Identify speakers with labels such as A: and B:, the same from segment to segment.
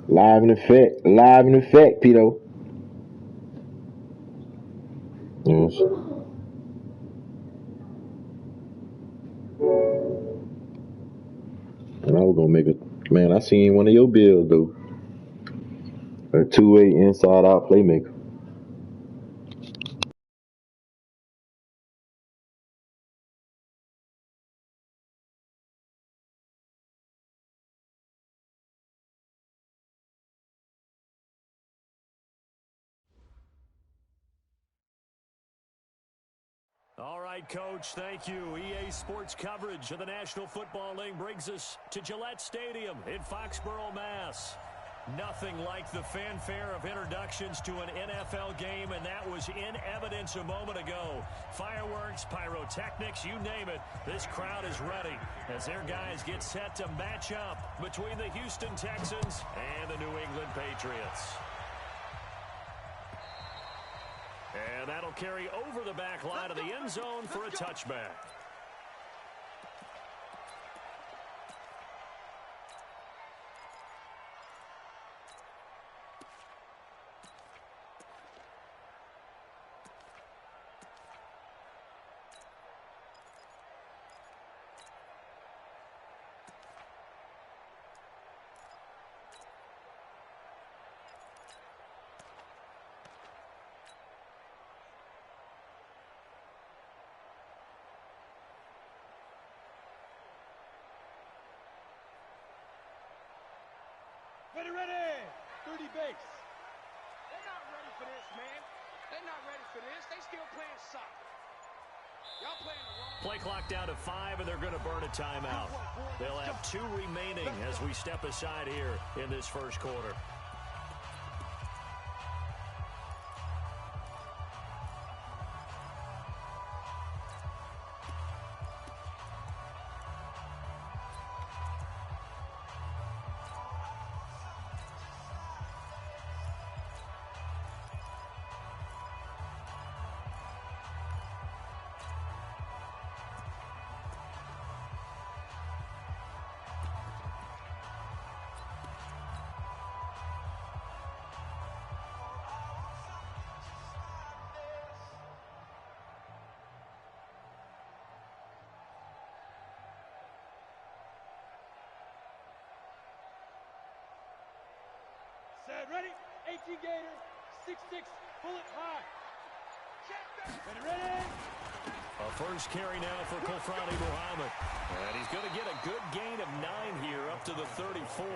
A: Live in effect, Pito. Yes. And I was gonna make a man. I seen one of your bills though. A two-way inside-out playmaker.
B: All right, Coach, thank you. EA Sports coverage of the National Football League brings us to Gillette Stadium in Foxborough, Mass. Nothing like the fanfare of introductions to an NFL game, and that was in evidence a moment ago. Fireworks, pyrotechnics, you name it. This crowd is ready as their guys get set to match up between the Houston Texans and the New England Patriots. And that'll carry over the back line of the end zone for a touchback.
C: Ready! 30 base. They're not ready for this, man. They're not ready for this. They still playing soccer. Y'all playing the wrong.
B: Play clock down to 5, and they're going to burn a timeout. They'll have 2 remaining as we step aside here in this first quarter.
C: Set, ready? 18 Gator, 6'6", bullet high. Ready?
B: A first carry now for Kofrani Muhammad. And he's going to get a good gain of 9 here up to the 34.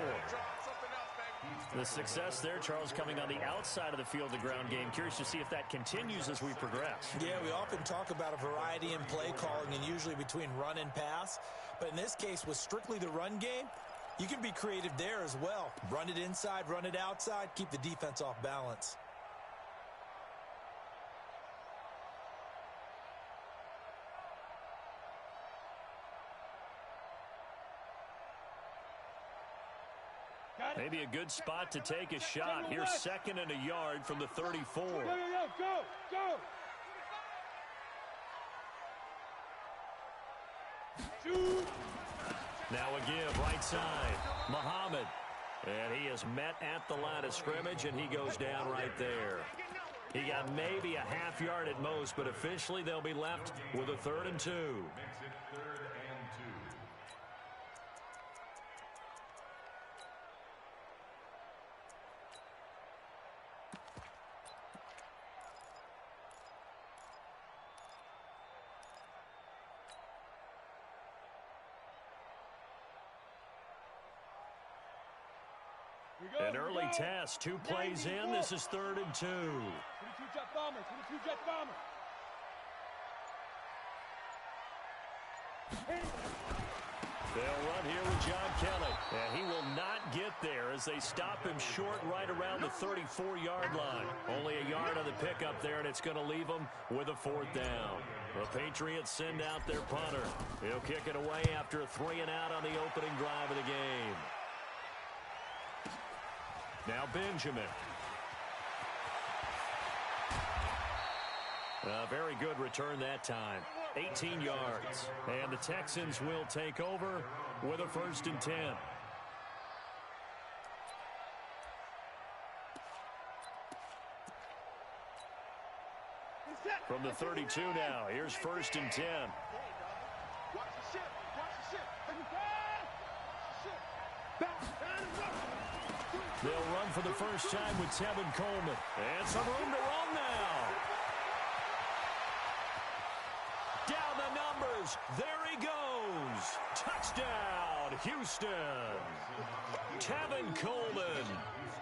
B: The success there, Charles, coming on the outside of the field, the ground game. Curious to see if that continues as we progress.
D: Yeah, we often talk about a variety in play calling and usually between run and pass. But in this case, with strictly the run game, you can be creative there as well. Run it inside, run it outside, keep the defense off balance.
B: Maybe a good spot to take a shot. Here's 2nd and a yard from the 34.
C: Go! Shoot!
B: Now a give, right side. Muhammad. And he is met at the line of scrimmage, and he goes down right there. He got maybe a half yard at most, but officially they'll be left with a 3rd and 2. An early test, 2 plays in. This is 3rd and 2.
C: 22 Jet Bomber.
B: They'll run here with John Kelly. And he will not get there as they stop him short right around the 34-yard line. Only a yard on the pickup there, and it's going to leave him with a 4th down. The Patriots send out their punter. He'll kick it away after a 3-and-out on the opening drive of the game. Now Benjamin. A very good return that time. 18 yards. And the Texans will take over with a 1st and 10. From the 32 now, here's 1st and 10.
C: Watch the ship. Watch the ship.
B: They'll run for the first time with Tevin Coleman. And some room to run now. Down the numbers. There he goes. Touchdown, Houston. Tevin Coleman,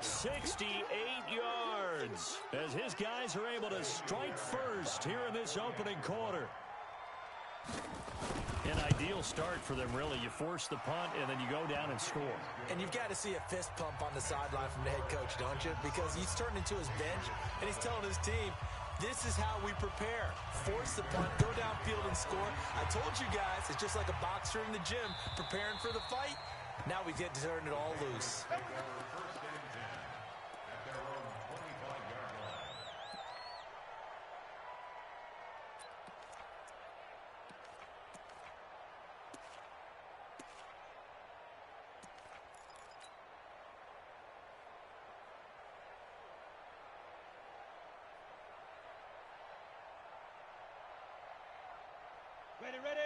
B: 68 yards, as his guys are able to strike first here in this opening quarter. An ideal start for them, really. You force the punt, and then you go down and score.
D: And you've got to see a fist pump on the sideline from the head coach, don't you? Because he's turned into his bench, and he's telling his team, this is how we prepare. Force the punt, go downfield and score. I told you guys, it's just like a boxer in the gym preparing for the fight. Now we get to turn it all loose.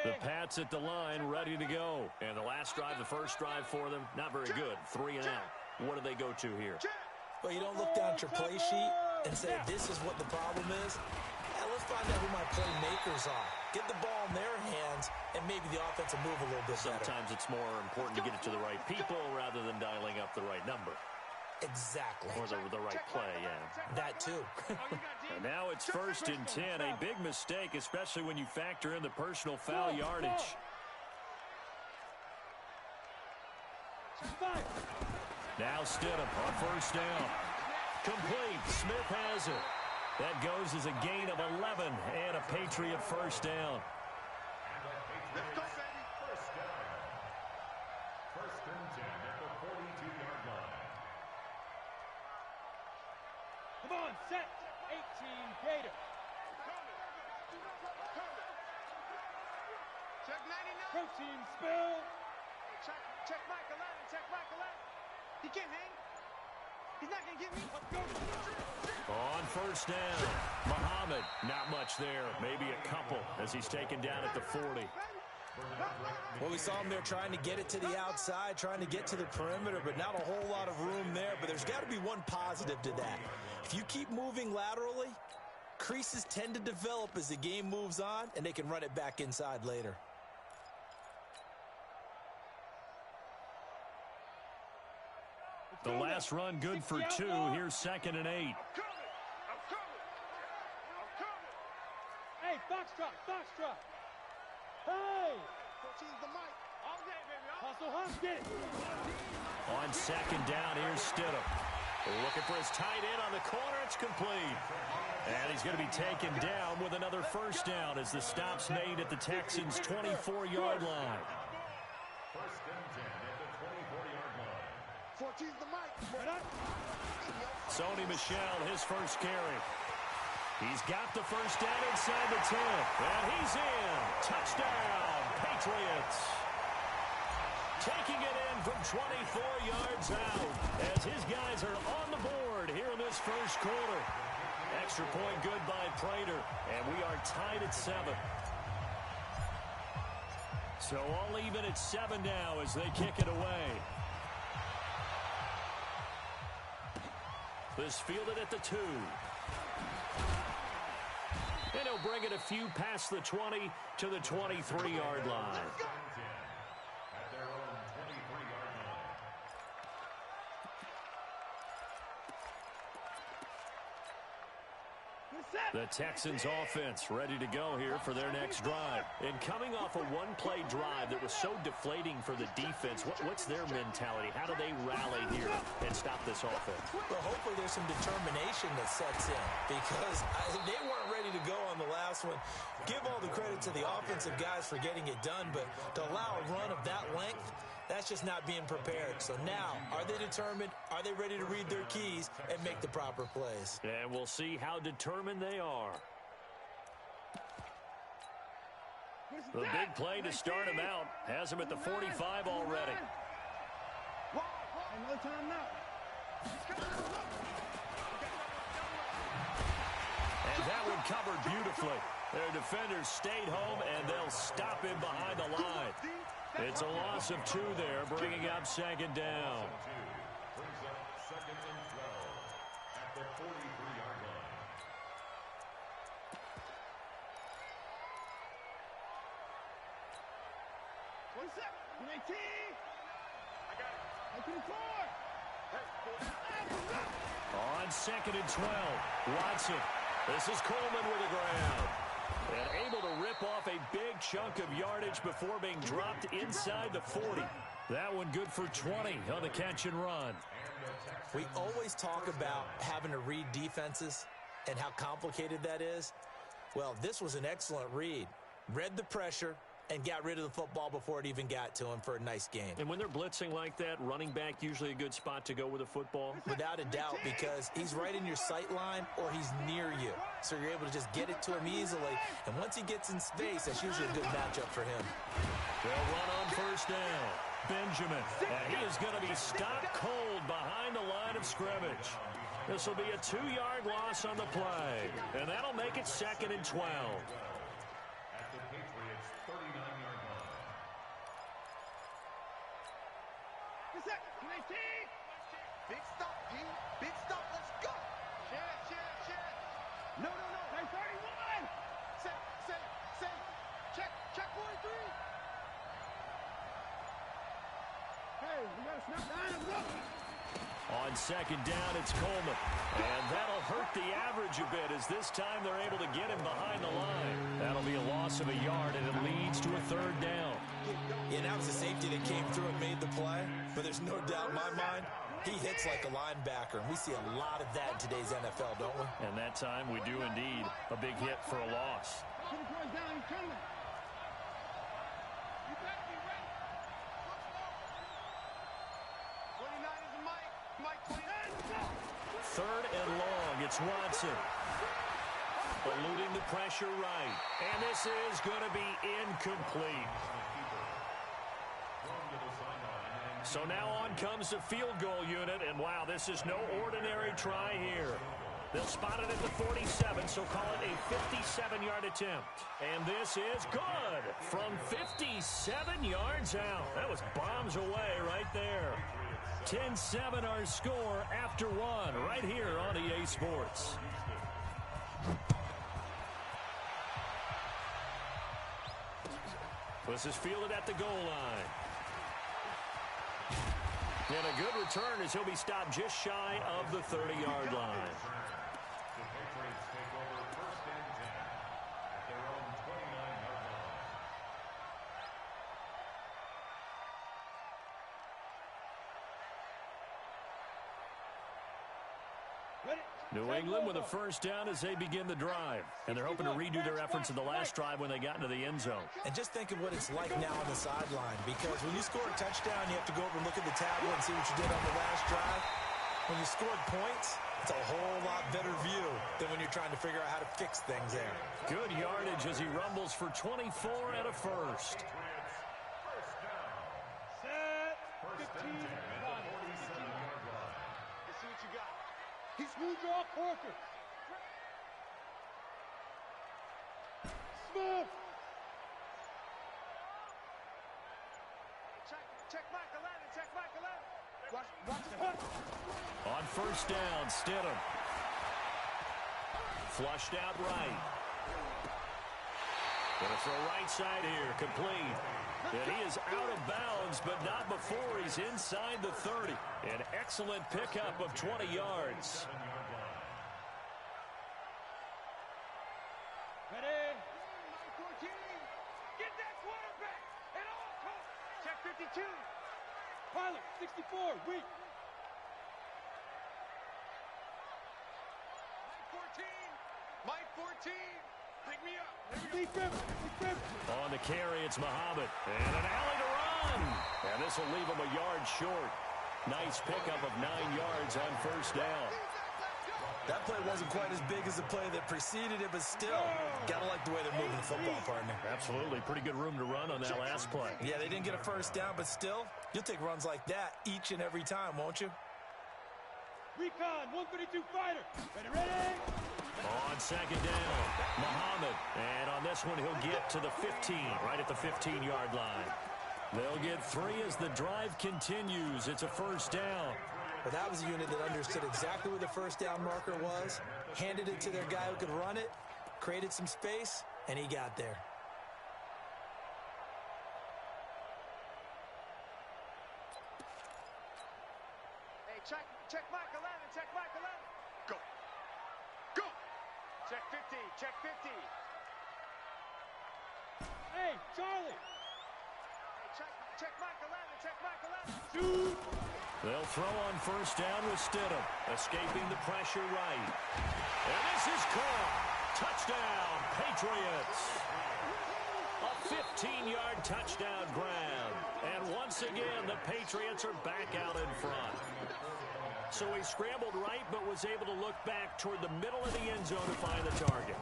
B: The Pats at the line, ready to go. And the last drive, the first drive for them, not very good. 3 and out. What do they go to here?
D: Well, you don't look down at your play sheet and say, this is what the problem is. Now, let's find out who my playmakers are. Get the ball in their hands, and maybe the offense will move a little bit better.
B: Sometimes it's more important to get it to the right people rather than dialing up the right number.
D: Exactly.
B: Or the right play, yeah.
D: That too.
B: And now it's 1st and 10. A big mistake, especially when you factor in the personal foul yardage. Now Stidham on 1st down. Complete. Smith has it. That goes as a gain of 11 and a Patriot 1st down.
C: Let's go, baby.
E: 1st down. 1st and 10 at the 42-yard line.
C: Come on, set. 18 Gator. Check 99. Protein spill. Check Michael Allen. Check Michael Allen. He can't hang. He's not going to get me. Let's go.
B: On 1st down, Muhammad, not much there. Maybe a couple as he's taken down at the 40.
D: Well, we saw him there trying to get it to the outside, trying to get to the perimeter, but not a whole lot of room there. But there's got to be one positive to that. If you keep moving laterally, creases tend to develop as the game moves on, and they can run it back inside later.
B: The last run good for 2. Here's 2nd and 8.
C: I'm coming. Hey, Foxtrot, Foxtrot. Hey. Coaching's the mic. All day, baby. Hustle, Husky.
B: On 2nd down, here's Stidham. Looking for his tight end on the corner. It's complete. And he's going to be taken down with another 1st down as the stop's made at the Texans' 24-yard line.
E: 1st and 10 at the 24-yard line.
C: 14's the mic.
B: Sony Michel, his first carry. He's got the 1st down inside the 10. And he's in. Touchdown, Patriots. Taking it in from 24 yards out as his guys are on the board here in this 1st quarter. Extra point good by Prater. And we are tied at 7. So all even at 7 now as they kick it away. This fielded at the 2. And he'll bring it a few past the 20 to the 23-yard line.
E: At their own 23-yard line.
B: The Texans offense ready to go here for their next drive. And coming off a one-play drive that was so deflating for the defense, what's their mentality? How do they rally here and stop this offense?
D: Well, hopefully there's some determination that sets in because they weren't ready to go on the last one. Give all the credit to the offensive guys for getting it done, but to allow a run of that length, that's just not being prepared. So now, are they determined? Are they ready to read their keys and make the proper plays?
B: And we'll see how determined they are. The big play to start him out has him at the 45 already.
C: Another time now.
B: And That one covered beautifully. Their defenders stayed home, and they'll stop him behind the line. It's a loss of 2 there, bringing up second down.
E: Brings up second and 12 at the 43-yard line.
C: What's up? 19. I got it. 4.
B: On second and 12, Watson. This is Coleman with the ground. And able to rip off a big chunk of yardage before being dropped inside the 40. That one good for 20 on the catch and run.
D: We always talk about having to read defenses and how complicated that is. Well, this was an excellent read. Read the pressure and got rid of the football before it even got to him for a nice game.
B: And when they're blitzing like that, running back usually a good spot to go with the football?
D: Without a doubt, because he's right in your sight line or he's near you. So you're able to just get it to him easily. And once he gets in space, that's usually a good matchup for him.
B: They'll run on first down. Benjamin. And he is going to be stopped cold behind the line of scrimmage. This will be a 2-yard loss on the play. And that'll make it second and 12.
E: At the Patriots' 39-yard line.
C: Big stop, D. Big stop. Let's go. Share. No. 31. Say. Check 43. Hey, we got to snap the line.
B: On second down, it's Coleman. And that'll hurt the average a bit as this time they're able to get him behind the line. That'll be a loss of a yard, and it leads to a third down.
D: Yeah, that was a safety that came through and made the play. But there's no doubt in my mind, he hits like a linebacker. And we see a lot of that in today's NFL, don't we?
B: And that time we do indeed a big hit for a loss. Third and long, it's Watson. Eluding the pressure right. And this is going to be incomplete. So now on comes the field goal unit. And wow, this is no ordinary try here. They'll spot it at the 47, so call it a 57-yard attempt. And this is good from 57 yards out. That was bombs away right there. 10-7 our score after one right here on EA Sports. This is fielded at the goal line. And a good return as he'll be stopped just shy of the 30-yard line.
E: The Patriots take over first and 10 at their own 29-yard line.
B: New England with a first down as they begin the drive. And they're hoping to redo their efforts in the last drive when they got into the end zone.
D: And just think of what it's like now on the sideline. Because when you score a touchdown, you have to go over and look at the tablet and see what you did on the last drive. When you scored points, it's a whole lot better view than when you're trying to figure out how to fix things there.
B: Good yardage as he rumbles for 24 and a first.
E: First down.
C: Set.
E: First and 10 at the 47-yard line.
C: Let's see what you got. He smooth off Parker. Smooth. Check Mike 11. Watch the hook.
B: On first down, Stidham. Flushed out right. Gonna throw right side here, complete. And he is out of bounds, but not before he's inside the 30. An excellent pickup of 20 yards.
C: Ready? 14. Get that quarterback. And all coach. Check 52. Pilot 64. Weak. Mike 14. Pick me up.
B: On the carry, it's Muhammad. And an alley to run. And this will leave him a yard short. Nice pickup of 9 yards on first down.
D: That play wasn't quite as big as the play that preceded it, but still, gotta like the way they're moving the football, partner.
B: Absolutely. Pretty good room to run on that last play.
D: Yeah, they didn't get a first down, but still, you'll take runs like that each and every time, won't you?
C: Recon 132 fighter. Ready.
B: On second down, Muhammad. And on this one, he'll get to the 15, right at the 15-yard line. They'll get 3 as the drive continues. It's a first down.
D: But that was a unit that understood exactly where the first down marker was, handed it to their guy who could run it, created some space, and he got there.
C: Hey, check Mike 11, check Mike 11. Go. Check 50, check 50. Hey, Charlie. Hey, check Mike 11, check Mike 11. Shoot.
B: They'll throw on first down with Stidham, escaping the pressure right. And this is caught. Touchdown, Patriots. A 15-yard touchdown grab. And once again, the Patriots are back out in front. So he scrambled right, but was able to look back toward the middle of the end zone to find the target.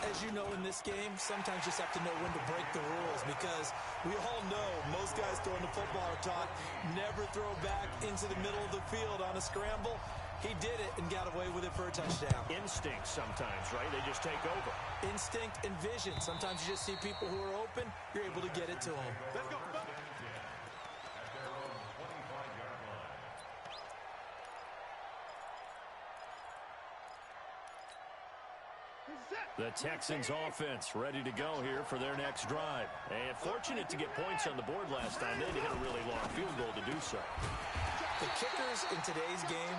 D: As you know, in this game, sometimes you just have to know when to break the rules, because we all know most guys throwing the football are taught never throw back into the middle of the field on a scramble. He did it and got away with it for a touchdown.
B: Instinct sometimes, right? They just take over.
D: Instinct and vision. Sometimes you just see people who are open, you're able to get it to them.
C: Let's go.
B: The Texans offense ready to go here for their next drive. And fortunate to get points on the board last time. They had to hit a really long field goal to do so.
D: The kickers in today's game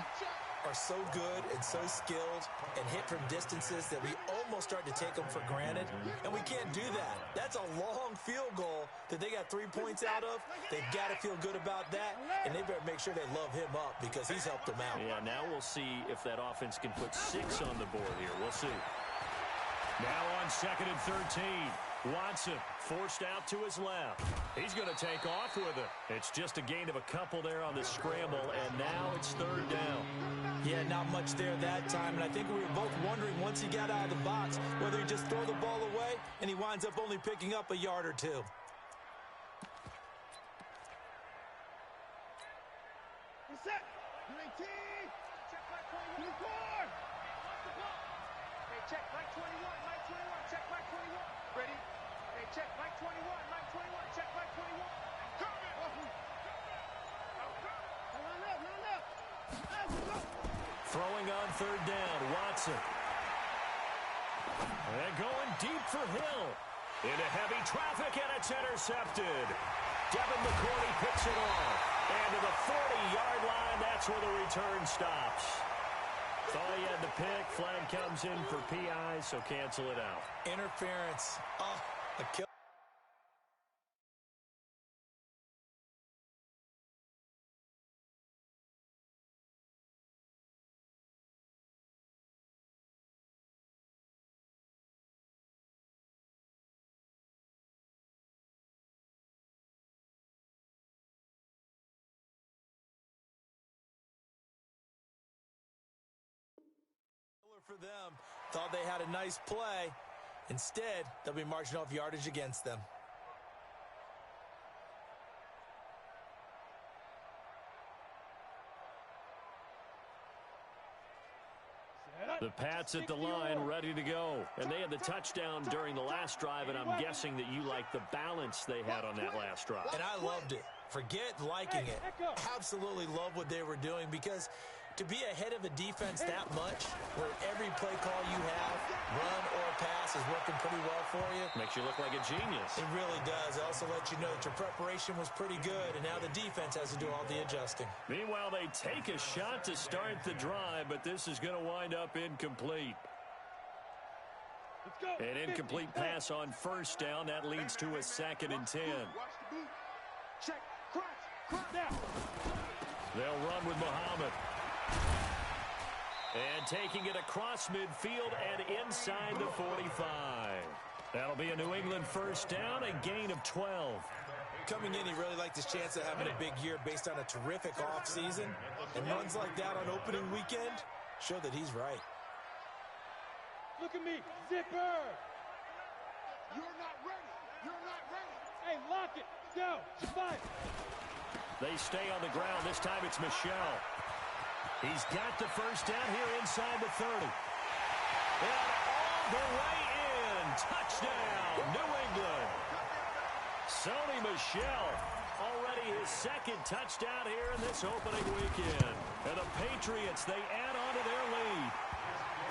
D: are so good and so skilled and hit from distances that we almost start to take them for granted. And we can't do that. That's a long field goal that they got 3 points out of. They've got to feel good about that. And they better make sure they love him up, because he's helped them out.
B: Yeah, now we'll see if that offense can put 6 on the board here. We'll see. Now on 2nd and 13, Watson forced out to his left. He's going to take off with it. It's just a gain of a couple there on the scramble, and now it's 3rd down.
D: Yeah, not much there that time, and I think we were both wondering once he got out of the box whether he'd just throw the ball away, and he winds up only picking up a yard or 2.
C: Set. 19. Check Mike 21. Hey, check Mike 21. Mike 21. Check Mike 21. Ready? Hey, check Mike 21. Mike 21. Check Mike 21. Coming. Line up.
B: Throwing on 3rd down, Watson. And going deep for Hill. Into heavy traffic, and it's intercepted. Devin McCourty picks it off. And to the 40-yard line, that's where the return stops. Thought he had the pick. Flag comes in for PI, so cancel it out.
D: Interference. Oh, a kill. For them, thought they had a nice play. Instead, they'll be marching off yardage against them.
B: The Pats at the line, ready to go. And they had the touchdown during the last drive, and I'm guessing that you like the balance they had on that last drive.
D: And I loved it. Forget liking it. Absolutely love what they were doing, because to be ahead of a defense that much, where every play call you have, run or pass, is working pretty well for you.
B: Makes you look like a genius.
D: It really does. It also lets you know that your preparation was pretty good, and now the defense has to do all the adjusting.
B: Meanwhile, they take a shot to start the drive, but this is going to wind up incomplete.
C: Let's go.
B: An incomplete pass on 1st down. That leads to a 2nd and 10.
C: Watch the boot. Check. Crunch now.
B: They'll run with Muhammad. And taking it across midfield and inside the 45. That'll be a New England 1st down, a gain of 12.
D: Coming in, he really liked his chance of having a big year based on a terrific offseason. And runs like that on opening weekend show that he's right.
C: Look at me. Zipper. You're not ready. Hey, lock it. Go. Fine.
B: They stay on the ground. This time it's Michelle. He's got the first down here inside the 30. And all the way in. Touchdown, New England. Sony Michel, already his second touchdown here in this opening weekend. And the Patriots, they add on to their lead.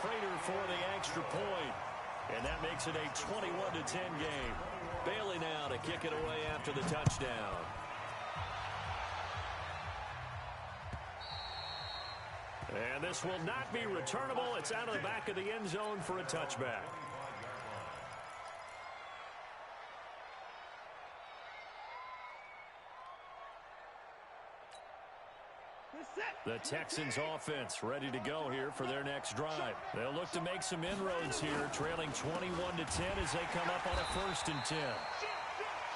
B: Prater for the extra point. And that makes it a 21-10 game. Bailey now to kick it away after the touchdown. And this will not be returnable. It's out of the back of the end zone for a touchback. The Texans offense ready to go here for their next drive. They'll look to make some inroads here, trailing 21-10 as they come up on a 1st and 10.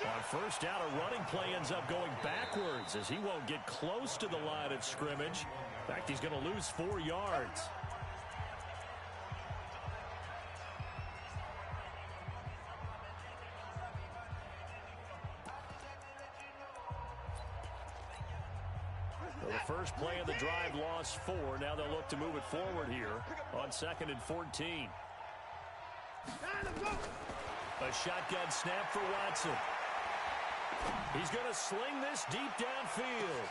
B: On first down, a running play ends up going backwards as he won't get close to the line of scrimmage. In fact, he's going to lose 4 yards. Well, the first play of the drive lost 4. Now they'll look to move it forward here on 2nd and 14. A shotgun snap for Watson. He's going to sling this deep downfield.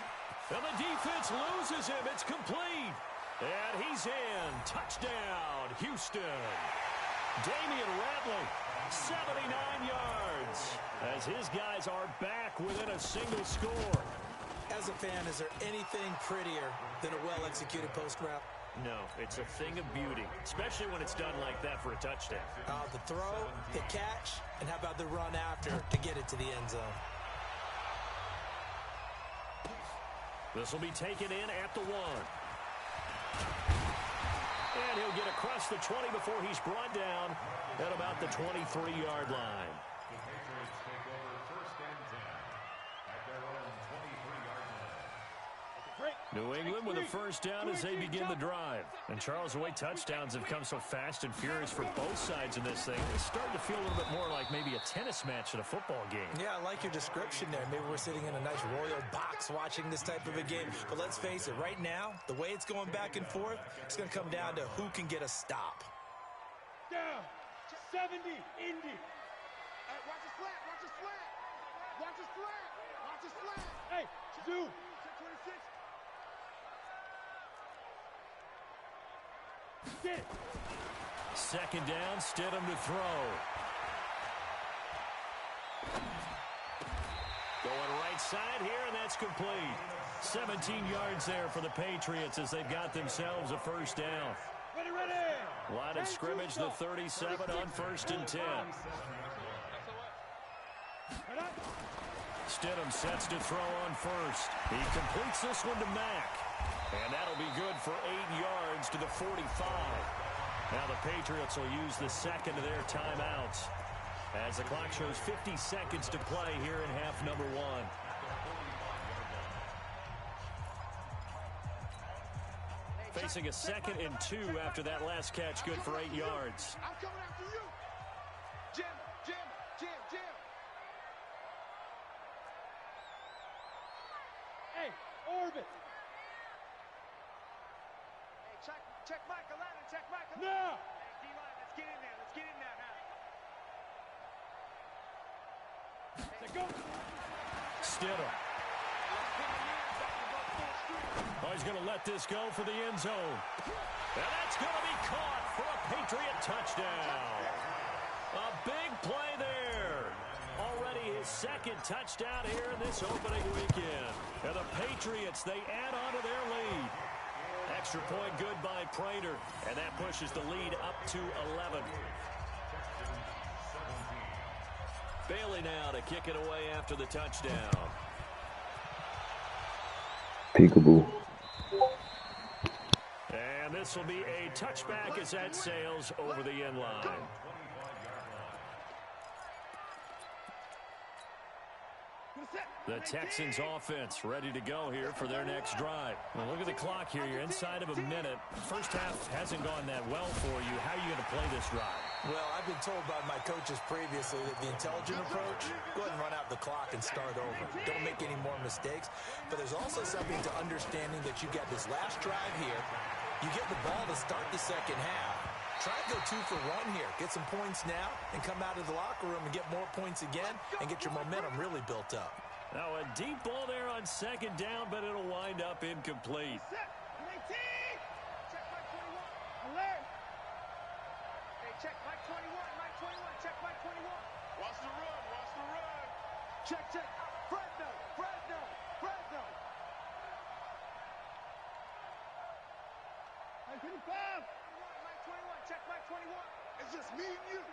B: And the defense loses him. It's complete. And he's in. Touchdown, Houston. Damian Ratley, 79 yards. As his guys are back within a single score.
D: As a fan, is there anything prettier than a well-executed post route?
B: No, it's a thing of beauty, especially when it's done like that for a touchdown.
D: The throw, the catch, and how about the run after to get it to the end zone?
B: This will be taken in at the 1. And he'll get across the 20 before he's brought down at about the 23-yard line.
E: The Patriots take over 1st and 10 at their own 23-yard line.
B: New England with a first down as they begin the drive. And Charles, the way touchdowns have come so fast and furious for both sides in this thing, it's starting to feel a little bit more like maybe a tennis match in a football game.
D: Yeah, I like your description there. Maybe we're sitting in a nice royal box watching this type of a game. But let's face it, right now, the way it's going back and forth, it's going to come down to who can get a stop.
C: Down. 70. Indy. Hey, watch his flat. Watch his flat. Watch his flat. Watch his flat. Hey, dude. 26.
B: Second down, Stidham to throw. Going right side here, and that's complete. 17 yards there for the Patriots as they've got themselves a first down.
C: Ready, ready.
B: Line of scrimmage, the 37 on 1st and 10. Stidham sets to throw on first. He completes this one to Mack. And that'll be good for 8 yards to the 45. Now the Patriots will use the second of their timeouts as the clock shows 50 seconds to play here in half number 1. Facing a 2nd and 2 after that last catch, good for 8 yards.
C: I'm coming after you. Jim, Jim, Jim, Jim. Hey, orbit. Check Michael out and check Michael. No! Hey, D-line, let's get in there. Let's get in there now. Hey, go.
B: Stidham. Oh, he's going to let this go for the end zone. And that's going to be caught for a Patriot touchdown. A big play there. Already his 2nd touchdown here in this opening weekend. And the Patriots, they add on to their lead. Extra point good by Prater, and that pushes the lead up to 11. Bailey now to kick it away after the touchdown.
A: Peekaboo.
B: And this will be a touchback as that sails over the end line. The Texans offense ready to go here for their next drive. Well, look at the clock here. You're inside of a minute. First half hasn't gone that well for you. How are you going to play this drive?
D: Well, I've been told by my coaches previously that the intelligent approach, go ahead and run out the clock and start over. Don't make any more mistakes. But there's also something to understanding that you got this last drive here. You get the ball to start the second half. Try to go 2 for 1 here. Get some points now and come out of the locker room and get more points again and get your momentum really built up.
B: Now a deep ball there on second down, but it'll wind up incomplete.
C: Check Mike 21. Alert. Hey, check Mike 21. Mike 21. Check Mike 21. Watch the run. Watch the run. Check. Fresno. Mike 25. Mike 21. Check Mike 21. It's just me and you.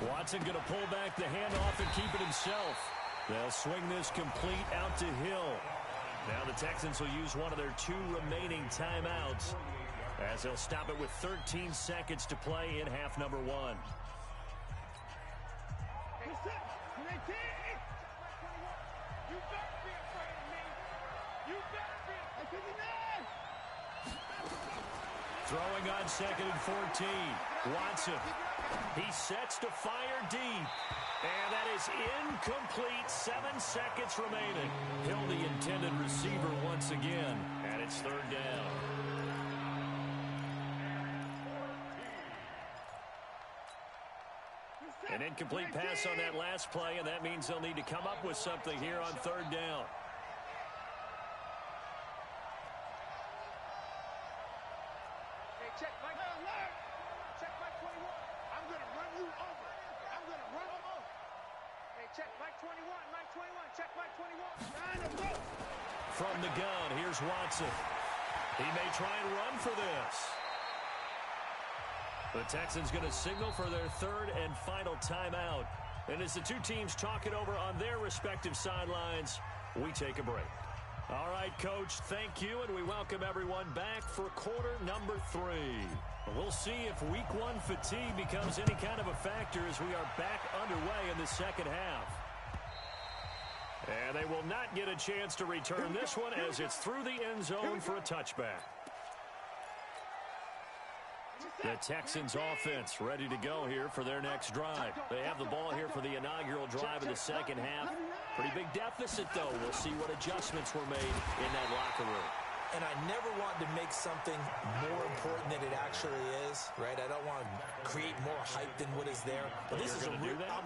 B: Watson going to pull back the handoff and keep it himself. They'll swing this complete out to Hill. Now the Texans will use one of their 2 remaining timeouts as they'll stop it with 13 seconds to play in half number 1.
C: Hey, set. 19. You better be afraid of me. You better be afraid of me.
B: Throwing on second and 14. Watson. He sets to fire deep. And that is incomplete. 7 seconds remaining. Hill, the intended receiver once again. And it's third down. An incomplete pass on that last play, and that means they'll need to come up with something here on third down.
C: Check Mike. Check Mike 21. I'm going to run you over. Hey, check Mike 21. Mike 21. Check Mike 21.
B: From the gun, here's Watson. He may try and run for this. The Texans going to signal for their third and final timeout. And as the 2 teams talk it over on their respective sidelines, we take a break. All right, Coach, thank you, and we welcome everyone back for quarter number 3. We'll see if week 1 fatigue becomes any kind of a factor as we are back underway in the second half. And they will not get a chance to return this one as it's through the end zone for a touchback. The Texans offense ready to go here for their next drive. They have the ball here for the inaugural drive of the second half. Pretty big deficit, though. We'll see what adjustments were made in that locker room.
D: And I never want to make something more important than it actually is, right? I don't want to create more hype than what is there. But this is I'm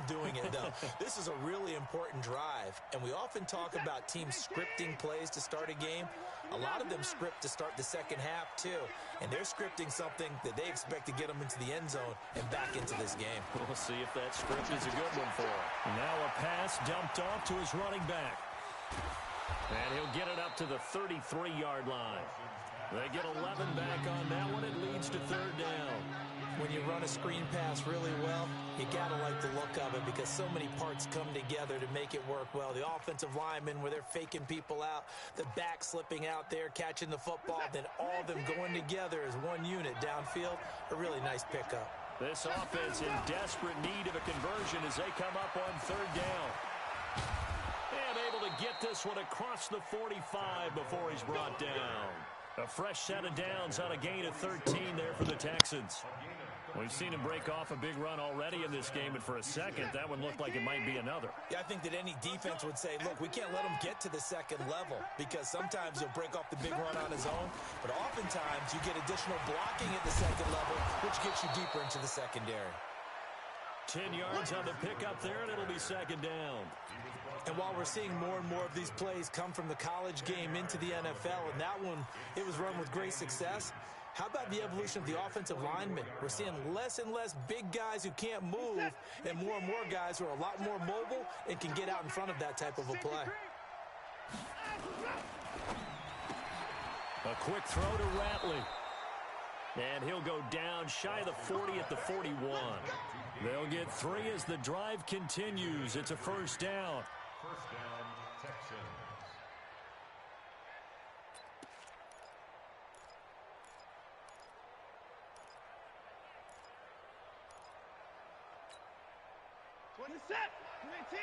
D: doing it, though. This is a really important drive. And we often talk about teams scripting plays to start a game. A lot of them script to start the second half, too. And they're scripting something that they expect to get them into the end zone and back into this game.
B: We'll see if that script is a good one for him. Now a pass dumped off to his running back. And he'll get it up to the 33-yard line. They get 11 back on that one. It leads to third down.
D: When you run a screen pass really well, you got to like the look of it because so many parts come together to make it work well. The offensive linemen where they're faking people out, the back slipping out there, catching the football, then all of them going together as one unit downfield. A really nice pickup.
B: This offense in desperate need of a conversion as they come up on third down. And able to get this one across the 45 before he's brought down. A fresh set of downs on a gain of 13 there for the Texans. We've seen him break off a big run already in this game, and for a second, that one looked like it might be another.
D: Yeah, I think that any defense would say, look, we can't let him get to the second level because sometimes he'll break off the big run on his own, but oftentimes you get additional blocking at the second level, which gets you deeper into the secondary.
B: 10 yards on the pickup there, and it'll be second down.
D: And while we're seeing more and more of these plays come from the college game into the NFL, and that one, it was run with great success, how about the evolution of the offensive linemen? We're seeing less and less big guys who can't move and more guys who are a lot more mobile and can get out in front of that type of a play.
B: A quick throw to Ratley. And he'll go down shy of the 40 at the 41. They'll get 3 as the drive continues. It's a first down.
E: First down, Texans.
C: Set. 19.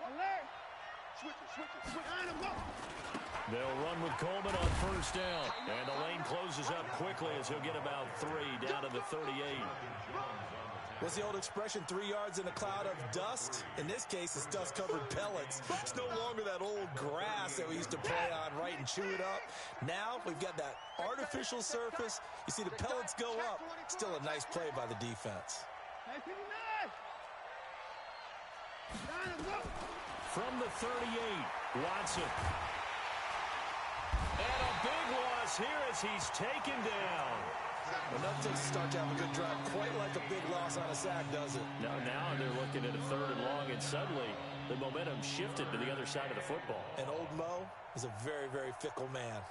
C: Alert.
B: They'll run with Coleman on first down. And the lane closes up quickly as he'll get about 3 down to the 38.
D: What's the old expression, 3 yards in a cloud of dust? In this case, it's dust-covered pellets. It's no longer that old grass that we used to play on, right, and chew it up. Now we've got that artificial surface. You see the pellets go up. Still a nice play by the defense.
B: From the 38, Watson. And a big loss here as he's taken down.
D: Enough to start to have a good drive, quite like a big loss on a sack, does it?
B: Now they're looking at a 3rd and long, and suddenly the momentum shifted to the other side of the football.
D: And old Mo is a very, very fickle man.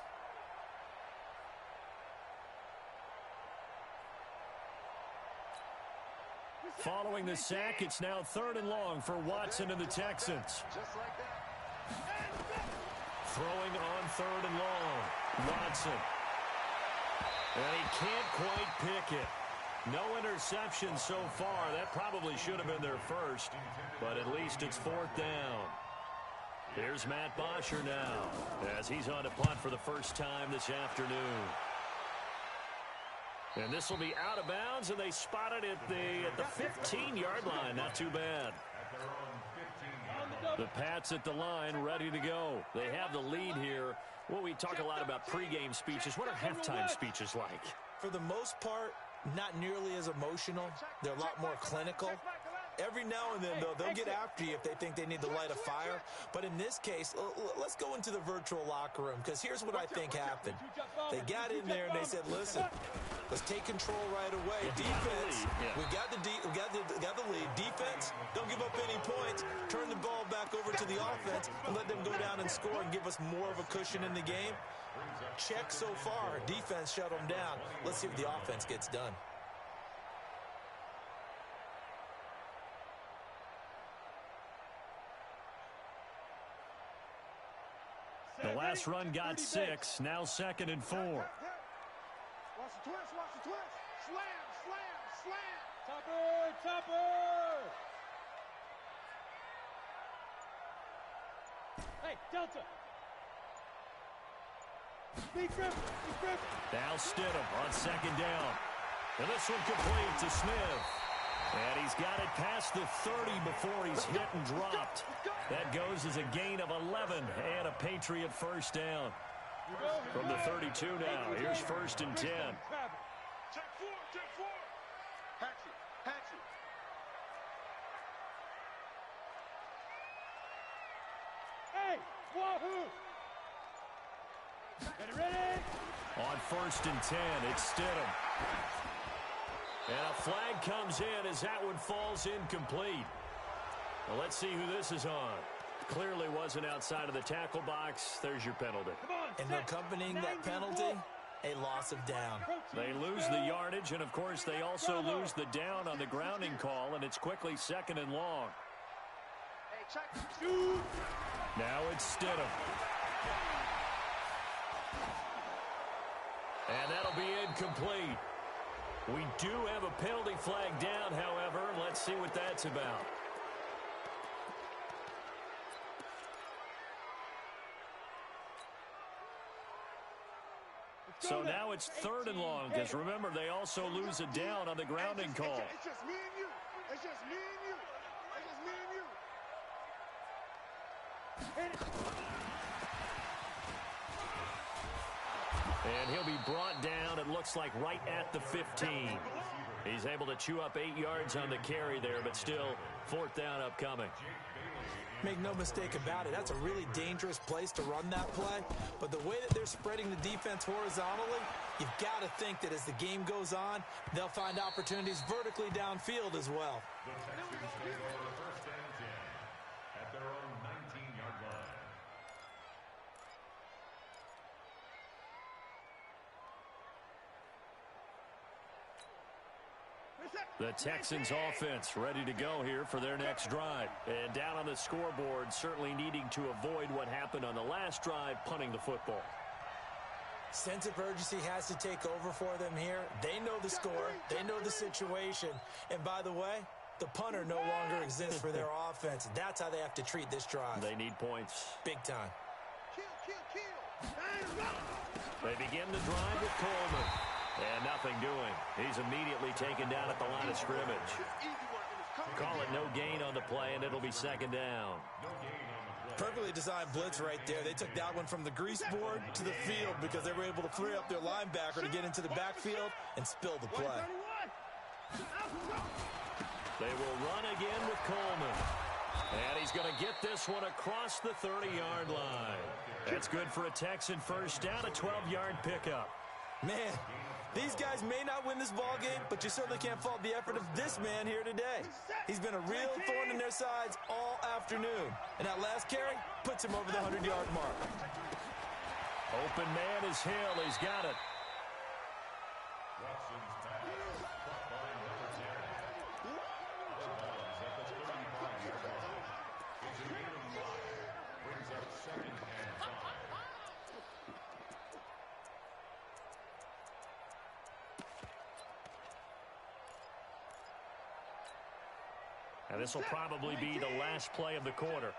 B: Following the sack, it's now 3rd and long for Watson and the Texans.
C: Just like that.
B: Throwing on 3rd and long. Watson. And he can't quite pick it. No interception so far. That probably should have been their first, but at least it's 4th down. Here's Matt Bosher now as he's on to punt for the first time this afternoon. And this will be out of bounds, and they spot it at the 15-yard line. Not too bad. The Pats at the line, ready to go. They have the lead here. Well, we talk a lot about pregame speeches. What are halftime speeches like?
D: For the most part, not nearly as emotional. They're a lot more clinical. Every now and then, though, they'll get after you if they think they need to light a fire. But in this case, let's go into the virtual locker room, because here's what I think happened. They got in there and they said, listen, let's take control right away. Defense, we got the lead. Defense, don't give up any points. Turn the ball back over to the offense and let them go down and score and give us more of a cushion in the game. Check so far. Defense shut them down. Let's see what the offense gets done.
B: The last run got 6. Now 2nd and 4.
C: Watch the twist, watch the twist. Slam, slam, slam. Topper, topper. Hey, Delta. Big grip, big grip.
B: Now Stidham on 2nd down. And this one complete to Smith. And he's got it past the 30 before he's hit and dropped. That goes as a gain of 11 and a Patriot first down. From the 32 now, here's 1st and 10.
C: Check 4, check 4. Hatchet, hatchet. Hey, wahoo. Ready?
B: On 1st and 10, it's Stidham. And a flag comes in as that one falls incomplete. Well, let's see who this is on. Clearly wasn't outside of the tackle box. There's your penalty.
D: And accompanying that penalty, a loss of down.
B: They lose the yardage, and, of course, they also lose the down on the grounding call, and it's quickly 2nd and long.
C: Hey, check.
B: Now it's Stidham. And that'll be incomplete. We do have a penalty flag down, however. Let's see what that's about. So now it's 3rd and long, because remember, they also lose a down on the grounding call.
C: It's just me and you. It's just me and you. It's just me and you.
B: And he'll be brought down, it looks like, right at the 15. He's able to chew up 8 yards on the carry there, but still 4th down upcoming.
D: Make no mistake about it, that's a really dangerous place to run that play. But the way that they're spreading the defense horizontally, you've got to think that as the game goes on, they'll find opportunities vertically downfield as well.
E: The Texans take over 1st and 10 at their own 19-yard line.
B: The Texans offense ready to go here for their next drive. And down on the scoreboard, certainly needing to avoid what happened on the last drive, punting the football.
D: Sense of urgency has to take over for them here. They know the score. They know the situation. And by the way, The punter no longer exists for their offense. That's how they have to treat this drive.
B: They need points.
D: Big time.
C: Kill.
B: They begin the drive with Coleman. And nothing doing. He's immediately taken down at the line of scrimmage. Call it no gain on the play, and it'll be second down.
D: Perfectly designed blitz right there. They took that one from the grease board to the field because they were able to free up their linebacker to get into the backfield and spill the play.
B: They will run again with Coleman. And he's going to get this one across the 30-yard line. That's good for a Texan first down, a 12-yard pickup.
D: Man, these guys may not win this ball game, but you certainly can't fault the effort of this man here today. He's been a real thorn in their sides all afternoon. And that last carry puts him over the 100-yard mark.
B: Open man is Hill. He's got it. And this will probably be the last play of the quarter.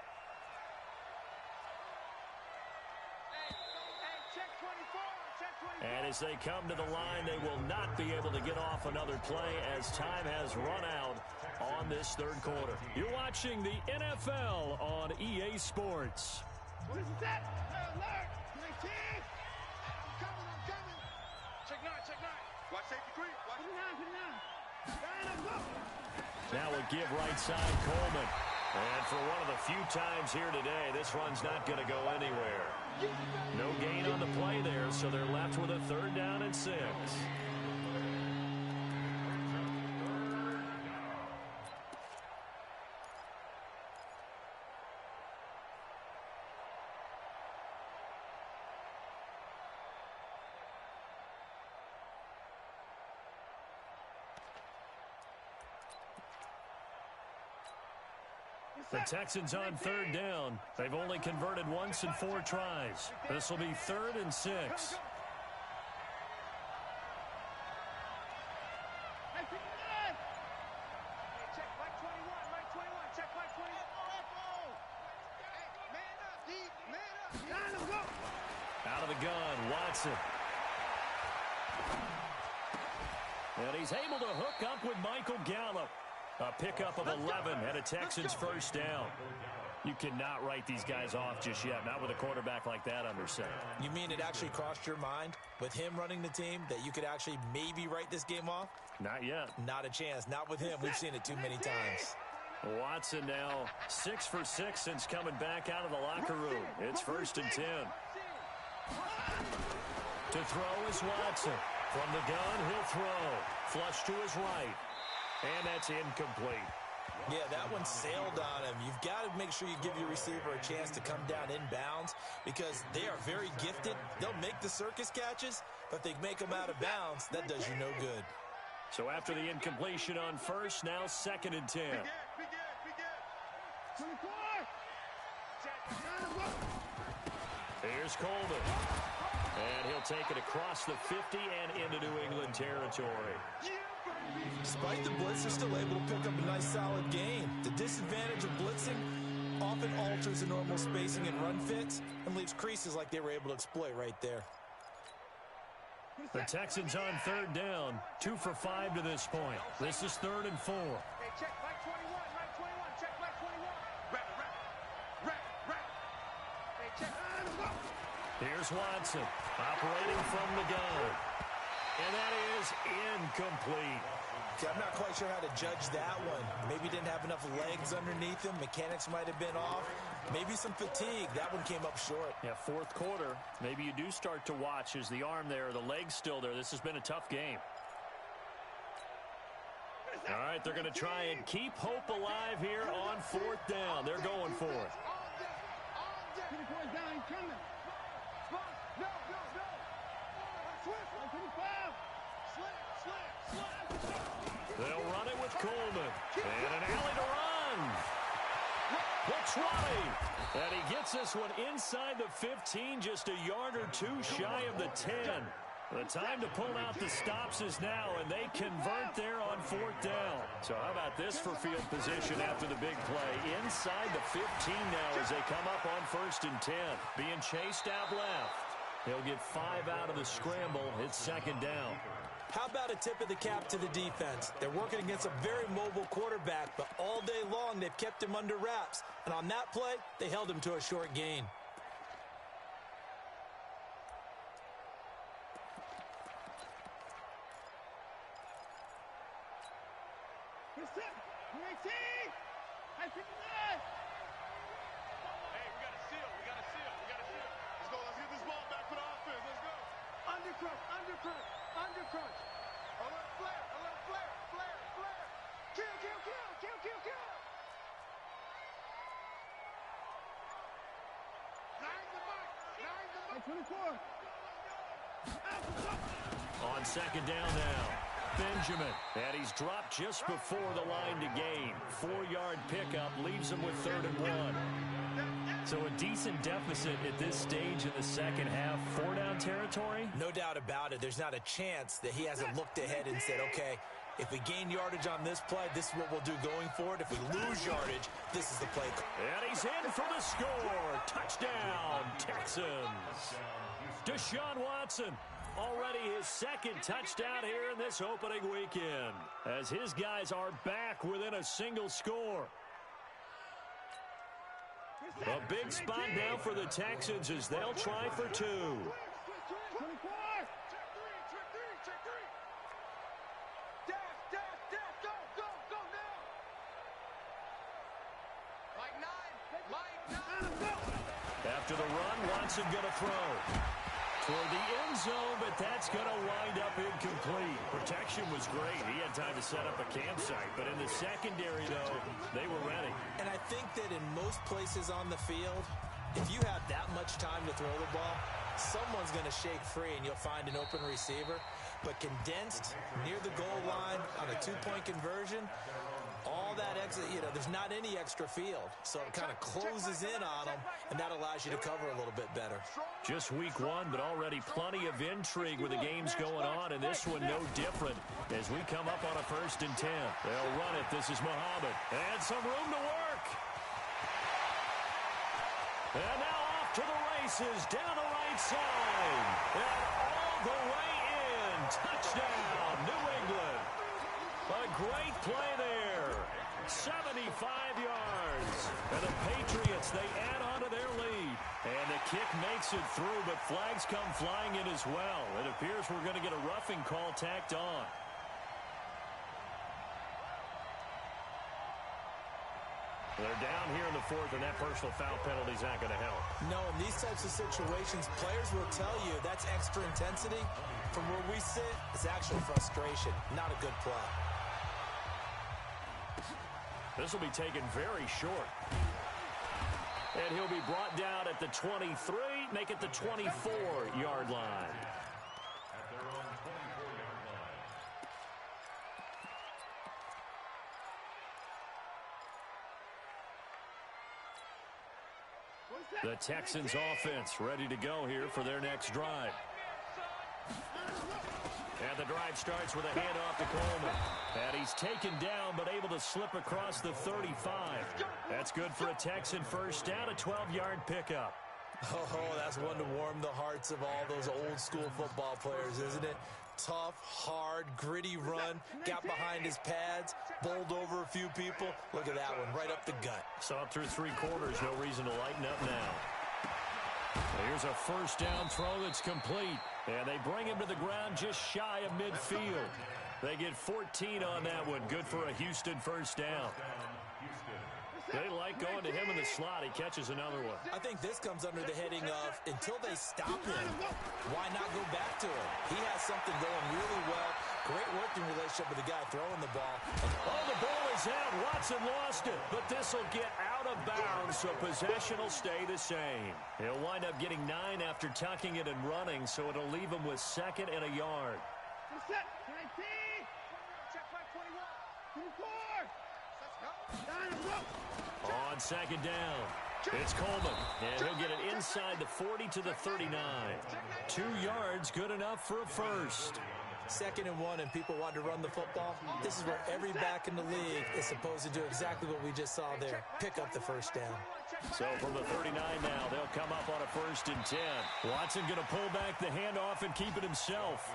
B: And as they come to the line, they will not be able to get off another play as time has run out on this third quarter. You're watching the NFL on EA Sports.
C: What is that? Alert! 19! I'm coming. Check 9. Watch safety green. Watch it now.
B: Now we'll give right side Coleman. And for one of the few times here today, this run's not going to go anywhere. No gain on the play there, so they're left with a 3rd down and 6. The Texans on 3rd down. They've only converted once in 4 tries. This will be 3rd and 6. Out of the gun, Watson. And he's able to hook up with Michael Gallup. A pickup of 11 and a Texans first down. You cannot write these guys off just yet, not with a quarterback like that under center.
D: You mean it actually crossed your mind with him running the team that you could actually maybe write this game off?
B: Not yet.
D: Not a chance. Not with him. We've seen it too many times.
B: Watson now 6 for 6 since coming back out of the locker room. It's 1st and 10. To throw is Watson. From the gun, he'll throw. Flush to his right. And that's incomplete.
D: Yeah, that one sailed on him. You've got to make sure you give your receiver a chance to come down inbounds because they are very gifted. They'll make the circus catches, but if they make them out of bounds, that does you no good.
B: So after the incompletion on 1st, now 2nd and 10. Here's Coleman. And he'll take it across the 50 and into New England territory.
D: Despite the blitz, they're still able to pick up a nice solid gain. The disadvantage of blitzing often alters the normal spacing and run fits and leaves creases like they were able to exploit right there.
B: The Texans on 3rd down, 2 for 5 to this point. This is 3rd and 4.
C: Hey, check Mike 21, check Mike 21. Rap. Hey, check.
B: Here's Watson, operating from the gun. And that is incomplete.
D: See, I'm not quite sure how to judge that one. Maybe didn't have enough legs underneath him. Mechanics might have been off. Maybe some fatigue. That one came up short.
B: Yeah, 4th quarter. Maybe you do start to watch as the arm there, the leg's still there. This has been a tough game. All right, they're going to try and keep hope alive here on 4th down. They're going for it. They'll run it with Coleman. And an alley to run. The 20. And he gets this one inside the 15, just a yard or 2 shy of the 10. The time to pull out the stops is now, and they convert there on 4th down. So how about this for field position after the big play? Inside the 15 now as they come up on 1st and 10. Being chased out left. He'll get 5 out of the scramble. It's 2nd down.
D: How about a tip of the cap to the defense? They're working against a very mobile quarterback, but all day long they've kept him under wraps. And on that play, they held him to a short gain.
B: On 2nd down now, Benjamin. And he's dropped just before the line to gain. 4-yard pickup leaves him with 3rd and 1. So a decent deficit at this stage in the second half. 4-down territory?
D: No doubt about it. There's not a chance that he hasn't looked ahead and said, okay, if we gain yardage on this play, this is what we'll do going forward. If we lose yardage, this is the play.
B: And he's in for the score. Touchdown, Texans. Deshaun Watson, already his 2nd touchdown here in this opening weekend, as his guys are back within a single score. A big spot now for the Texans as they'll try for 2. After the run, Watson going to throw toward the end zone, but that's going to wind up incomplete. Protection was great. He had time to set up a campsite, but in the secondary, though, they were ready.
D: And I think that in most places on the field, if you have that much time to throw the ball, someone's going to shake free and you'll find an open receiver. But condensed near the goal line on a 2-point conversion, all that extra, there's not any extra field. So it kind of closes in on them, and that allows you to cover a little bit better.
B: Just week 1, but already plenty of intrigue with the games going on, and this one no different as we come up on a 1st and 10. They'll run it. This is Muhammad. And some room to work. And now off to the races down the right side. And all the way in. Touchdown, New England. A great play there. 75 yards. And the Patriots, they add on to their lead. And the kick makes it through, but flags come flying in as well. It appears we're going to get a roughing call tacked on. They're down here in the 4th, and that personal foul penalty is not going to help.
D: No, in these types of situations, players will tell you that's extra intensity. From where we sit, it's actual frustration, not a good play.
B: This will be taken very short. And he'll be brought down at the 23, make it the 24-yard line.
E: At their own 24-yard line.
B: The Texans offense ready to go here for their next drive. And the drive starts with a handoff to Coleman. And he's taken down but able to slip across the 35. That's good for a Texan first down, a 12-yard pickup.
D: Oh, that's one to warm the hearts of all those old school football players, isn't it? Tough, hard, gritty run, got behind his pads, bowled over a few people. Look at that one, right up the gut.
B: Saw it through 3 quarters, no reason to lighten up now. Here's a first down throw that's complete. And they bring him to the ground just shy of midfield. They get 14 on that one. Good for a Houston first down. They like going to him in the slot. He catches another one.
D: I think this comes under the heading of, until they stop him, why not go back to him? He has something going really well. Great working relationship with the guy throwing the ball.
B: Oh, the ball is out. Watson lost it. But this will get out of bounds, so possession will stay the same. He'll wind up getting 9 after tucking it and running, so it'll leave him with 2nd and a yard.
C: Set, 19. Check back 21. 24. Let's go.
B: On 2nd down, It's Coleman, and he'll get it inside the 40 to the 39. 2 yards, good enough for a first.
D: 2nd and 1, and people want to run the football. This is where every back in the league is supposed to do exactly what we just saw there, pick up the first down.
B: So from the 39 now, they'll come up on a 1st and 10. Watson going to pull back the handoff and keep it himself.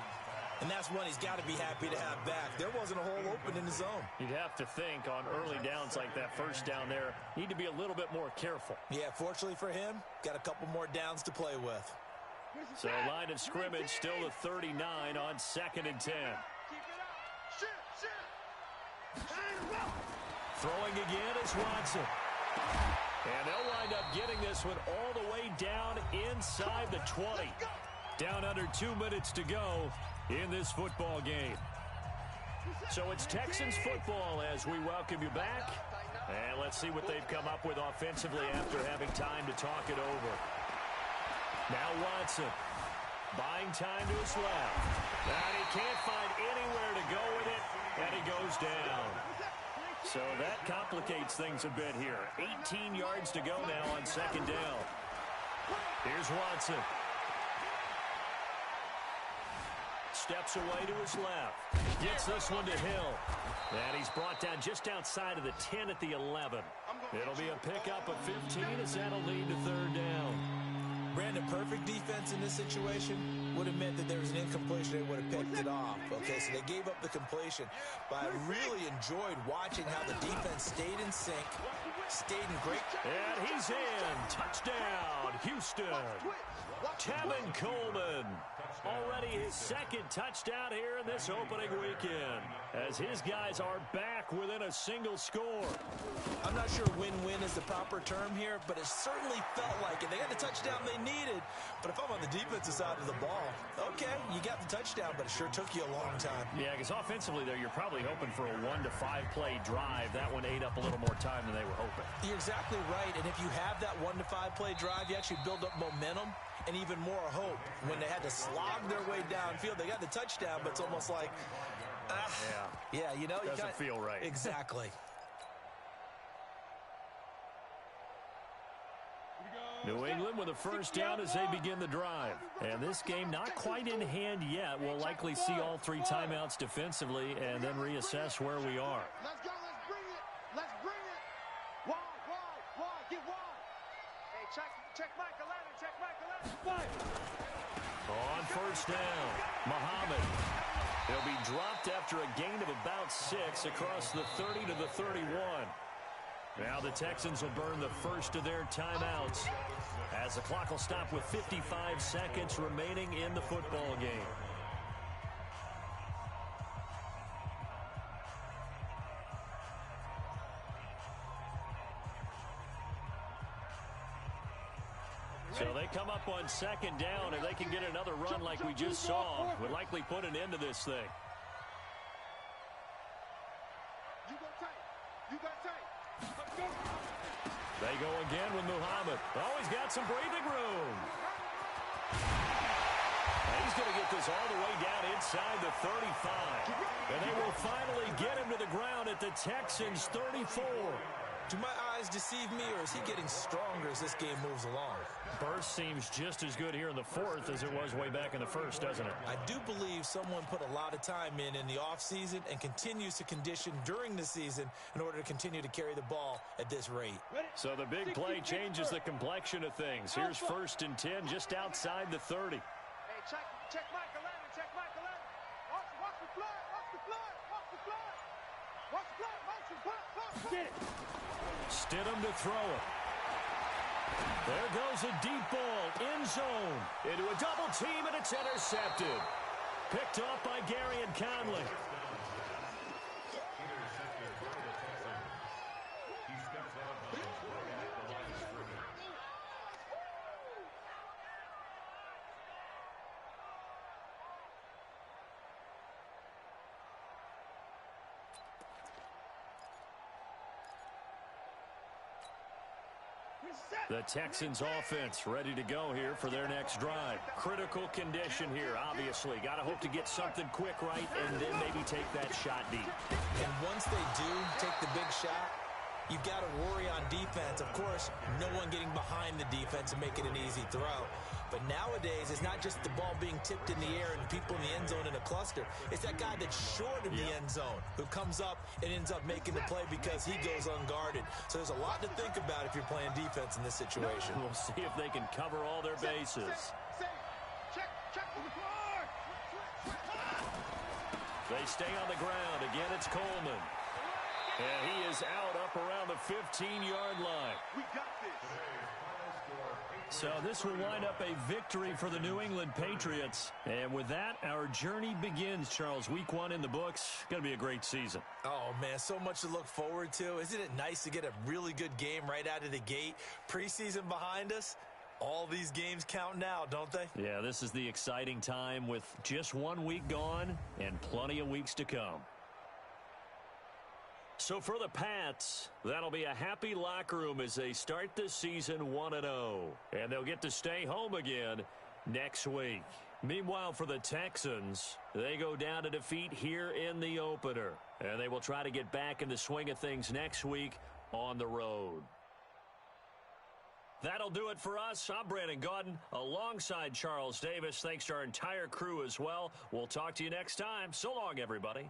D: And that's one he's got to be happy to have back. There wasn't a hole open in the zone.
B: You'd have to think on early downs like that first down there, need to be a little bit more careful.
D: Yeah, fortunately for him, got a couple more downs to play with.
B: So line of scrimmage still the 39 on 2nd and 10. Throwing again is Watson. And they'll wind up getting this one all the way down inside the 20. Down under 2 minutes to go in this football game. So it's Texans football as we welcome you back. And let's see what they've come up with offensively after having time to talk it over. Now Watson buying time to his left. And he can't find anywhere to go with it, and he goes down. So that complicates things a bit here. 18 yards to go now on 2nd down. Here's Watson. Steps away to his left. Gets this one to Hill. And he's brought down just outside of the 10 at the 11. It'll be a pickup of 15 as that'll lead to 3rd down.
D: Brandon, perfect defense in this situation would have meant that there was an incompletion. They would have picked it off. Okay, so they gave up the completion. But I really enjoyed watching how the defense stayed in sync, stayed in great.
B: And he's in. Touchdown, Houston. Tevin Coleman. Already his 2nd touchdown here in this opening weekend, as his guys are back within a single score.
D: I'm not sure win-win is the proper term here, but it certainly felt like it. They got the touchdown they needed, but if I'm on the defensive side of the ball, okay, you got the touchdown, but it sure took you a long time.
B: Yeah, because offensively there, you're probably hoping for a 1 to 5 play drive. That one ate up a little more time than they were hoping.
D: You're exactly right, and if you have that 1 to 5 play drive, you actually build up momentum and even more hope. When they had to slog their way downfield, they got the touchdown, but it's almost like, yeah, you know,
B: doesn't feel right.
D: Exactly.
B: New England with a 1st down as they begin the drive. And this game not quite in hand yet. We'll likely see all 3 timeouts defensively and then reassess where we are.
C: Let's go, let's bring it. Let's bring it. Wide, get wide. Hey, check Mike 11, check Mike 11.
B: On 1st down, Muhammad. He'll be dropped after a gain of about 6 across the 30 to the 31. Now the Texans will burn the first of their timeouts as the clock will stop with 55 seconds remaining in the football game. So they come up on 2nd down, and they can get another run like we just saw. Would likely put an end to this thing. They go again with Muhammad. Oh, he's got some breathing room. And he's going to get this all the way down inside the 35. And they will finally get him to the ground at the Texans' 34.
D: Do my eyes deceive me, or is he getting stronger as this game moves along?
B: Burst seems just as good here in the 4th as it was way back in the 1st, doesn't it?
D: I do believe someone put a lot of time in the offseason and continues to condition during the season in order to continue to carry the ball at this rate.
B: So the big play changes the complexion of things. Here's 1st and 10 just outside the 30.
C: Hey, check Mike 11, check Mike 11. Watch the flood, watch the flood, watch the flood. Watch the flood, watch the flood. Get it.
B: Stidham to throw it. There goes a deep ball, end zone, into a double team, and it's intercepted. Picked off by Gary and Conley. The Texans offense ready to go here for their next drive. Critical condition here, obviously. Got to hope to get something quick right and then maybe take that shot deep.
D: And once they do take the big shot, you've got to worry on defense. Of course, no one getting behind the defense and making an easy throw. But nowadays, it's not just the ball being tipped in the air and people in the end zone in a cluster. It's that guy that's short of the end zone who comes up and ends up making the play because he goes unguarded. So there's a lot to think about if you're playing defense in this situation.
B: We'll see if they can cover all their bases.
C: Check on the floor.
B: They stay on the ground. Again, it's Coleman. And he is out up around the 15-yard line.
C: We got this.
B: So this will wind up a victory for the New England Patriots. And with that, our journey begins, Charles. Week 1 in the books. Going to be a great season.
D: Oh, man, so much to look forward to. Isn't it nice to get a really good game right out of the gate? Preseason behind us. All these games count now, don't they?
B: Yeah, this is the exciting time with just 1 week gone and plenty of weeks to come. So for the Pats, that'll be a happy locker room as they start this season 1-0. And they'll get to stay home again next week. Meanwhile, for the Texans, they go down to defeat here in the opener. And they will try to get back in the swing of things next week on the road. That'll do it for us. I'm Brandon Gaudin alongside Charles Davis. Thanks to our entire crew as well. We'll talk to you next time. So long, everybody.